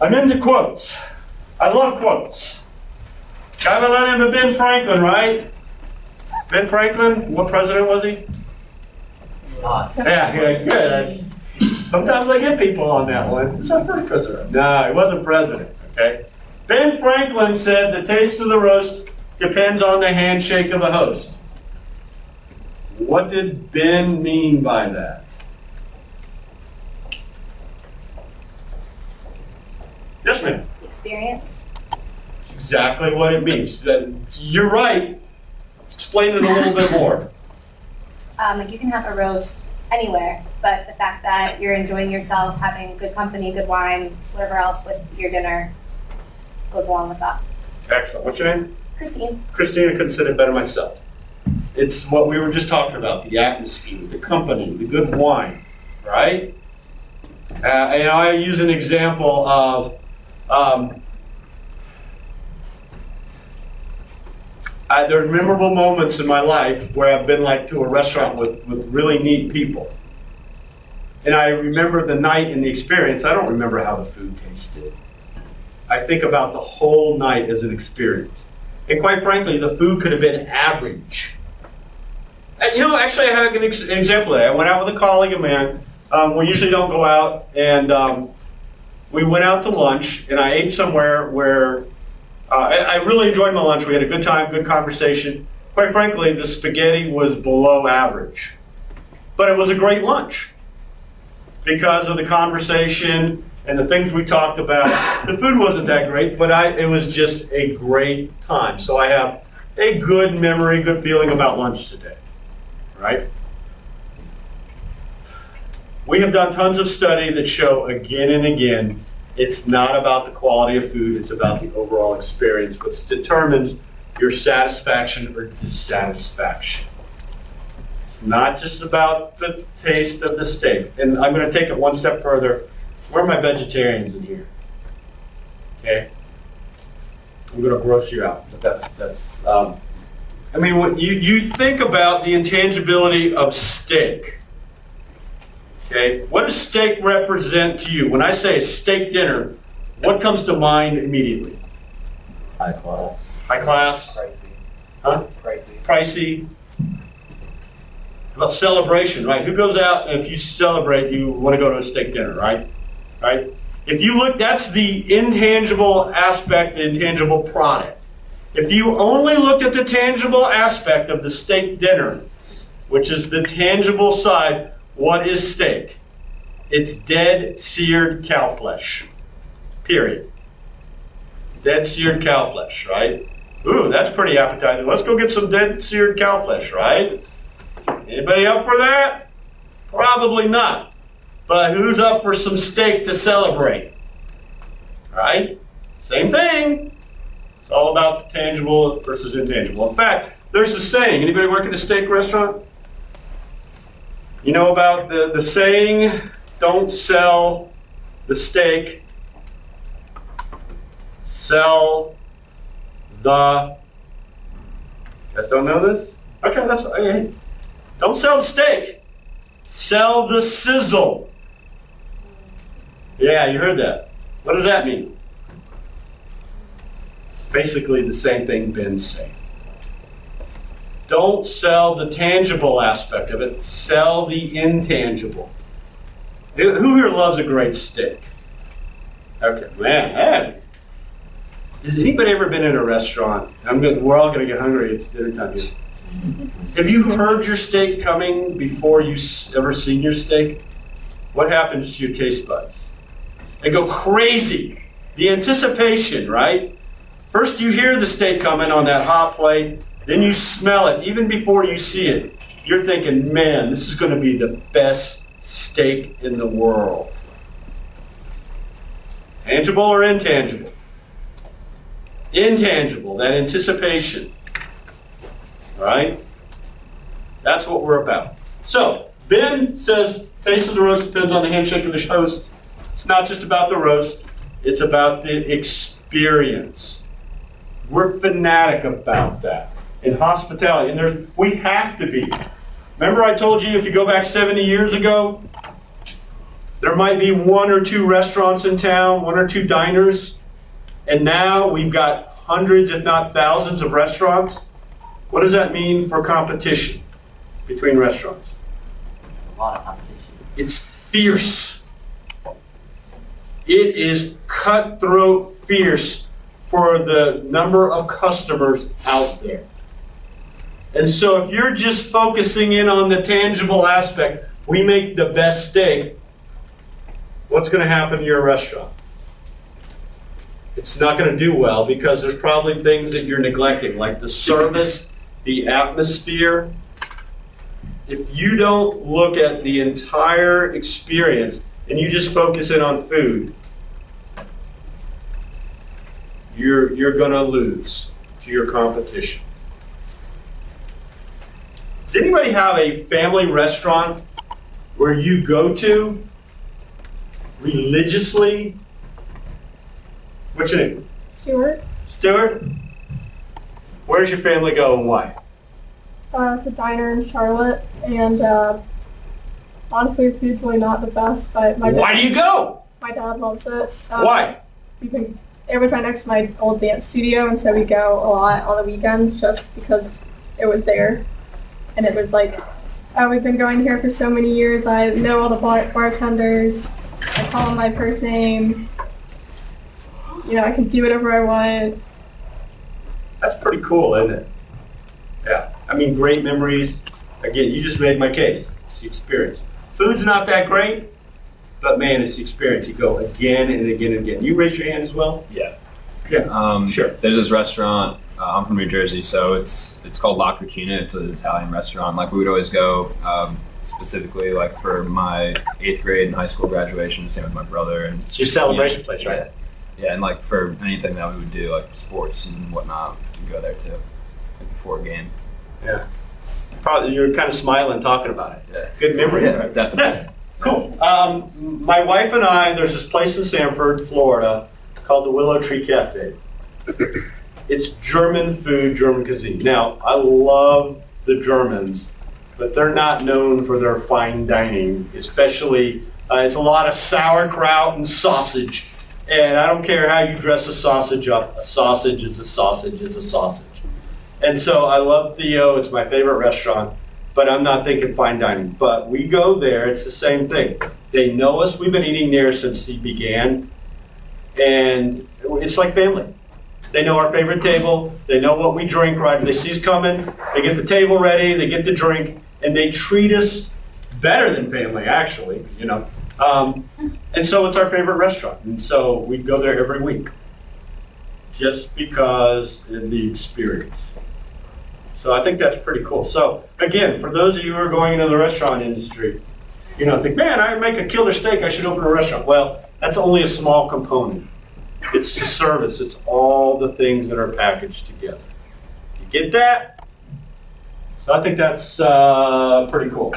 I'm into quotes. I love quotes. Guy by the name of Ben Franklin, right? Ben Franklin, what president was he? Yeah, good. Sometimes I get people on that one. Who's our first president? No, he wasn't president, okay? Ben Franklin said the taste of the roast depends on the handshake of the host. What did Ben mean by that? Yes, ma'am. Experience. That's exactly what it means. You're right. Explain it a little bit more. Like you can have a roast anywhere, but the fact that you're enjoying yourself, having good company, good wine, whatever else with your dinner goes along with that. Excellent. What's your name? Christine. Christine, I couldn't say it better myself. It's what we were just talking about, the atmosphere, the company, the good wine, right? And I use an example of there's memorable moments in my life where I've been like to a restaurant with really neat people. And I remember the night and the experience. I don't remember how the food tasted. I think about the whole night as an experience. And quite frankly, the food could have been average. And, actually I had an example of that. I went out with a colleague of mine. We usually don't go out, and we went out to lunch, and I ate somewhere where I really enjoyed my lunch. We had a good time, good conversation. Quite frankly, the spaghetti was below average. But it was a great lunch because of the conversation and the things we talked about. The food wasn't that great, but it was just a great time. So I have a good memory, good feeling about lunch today, right? We have done tons of study that show again and again, it's not about the quality of food, it's about the overall experience, which determines your satisfaction or dissatisfaction. It's not just about the taste of the steak. And I'm going to take it one step further. Where are my vegetarians in here? Okay? I'm going to gross you out, but that's when you think about the intangibility of steak. Okay, what does steak represent to you? When I say steak dinner, what comes to mind immediately? High class. High class? Pricey. Huh? Pricey. Pricey. About celebration, right? Who goes out and if you celebrate, you want to go to a steak dinner, right? Right? If you look, that's the intangible aspect, the intangible product. If you only looked at the tangible aspect of the steak dinner, which is the tangible side, what is steak? It's dead, seared cow flesh. Period. Dead, seared cow flesh, right? Ooh, that's pretty appetizing. Let's go get some dead, seared cow flesh, right? Anybody up for that? Probably not. But who's up for some steak to celebrate? Right? Same thing. It's all about the tangible versus intangible. In fact, there's a saying. Anybody work in a steak restaurant? You know about the saying, don't sell the steak, sell the, you guys don't know this? Okay, that's, okay. Don't sell the steak, sell the sizzle. Yeah, you heard that. What does that mean? Basically the same thing Ben's saying. Don't sell the tangible aspect of it, sell the intangible. Who here loves a great steak? Okay, man. Has anybody ever been in a restaurant? We're all going to get hungry, it's dinner time here. Have you heard your steak coming before you ever seen your steak? What happens to your taste buds? They go crazy. The anticipation, right? First you hear the steak coming on that hot plate, then you smell it, even before you see it. You're thinking, man, this is going to be the best steak in the world. Tangible or intangible? Intangible, that anticipation. All right? That's what we're about. So, Ben says, taste of the roast depends on the handshake of the host. It's not just about the roast, it's about the experience. We're fanatic about that. In hospitality, and we have to be. Remember I told you if you go back 70 years ago, There might be one or two restaurants in town, one or two diners, and now we've got hundreds, if not thousands, of restaurants. What does that mean for competition between restaurants? A lot of competition. It's fierce. It is cutthroat fierce for the number of customers out there. And so if you're just focusing in on the tangible aspect, we make the best steak, what's going to happen to your restaurant? It's not going to do well because there's probably things that you're neglecting, like the service, the atmosphere. If you don't look at the entire experience and you just focus in on food, you're going to lose to your competition. Does anybody have a family restaurant where you go to religiously? What's your name? Stewart. Stuart? Where's your family go and why? It's a diner in Charlotte, and honestly, the food's really not the best, but Why do you go? my dad loves it. Why? It was right next to my old dance studio, and so we go a lot on the weekends just because it was there. And it was like, oh, we've been going here for so many years. I know all the bartenders. I call them by first name. You know, I can do whatever I want. That's pretty cool, isn't it? Yeah. I mean, great memories. Again, you just made my case. It's the experience. Food's not that great, but man, it's the experience. You go again and again and again. You raise your hand as well? Yeah. Yeah. Sure. There's this restaurant. I'm from New Jersey, so it's called La Cucina. It's an Italian restaurant. Like we would always go specifically like for my 8th grade and high school graduation. Same with my brother. And It's your celebration place, right? Yeah, and like for anything that we would do, like sports and whatnot, we'd go there too, like before a game. Yeah. Probably you're kind of smiling talking about it. Yeah. Good memories, Yeah, right? definitely. Cool. My wife and I, there's this place in Sanford, Florida, called the Willow Tree Cafe. It's German food, German cuisine. Now, I love the Germans, but they're not known for their fine dining, especially, it's a lot of sauerkraut and sausage. And I don't care how you dress a sausage up, a sausage is a sausage is a sausage. And so I love Theo, it's my favorite restaurant, but I'm not thinking fine dining. But we go there, it's the same thing. They know us, we've been eating there since he began, and it's like family. They know our favorite table, they know what we drink, right? They see us coming, they get the table ready, they get the drink, and they treat us better than family, actually, you know. And so it's our favorite restaurant, and so we go there every week, just because of the experience. So I think that's pretty cool. So again, for those of you who are going into the restaurant industry, you know, think, man, I make a killer steak, I should open a restaurant. Well, that's only a small component. It's the service, it's all the things that are packaged together. You get that? So I think that's pretty cool.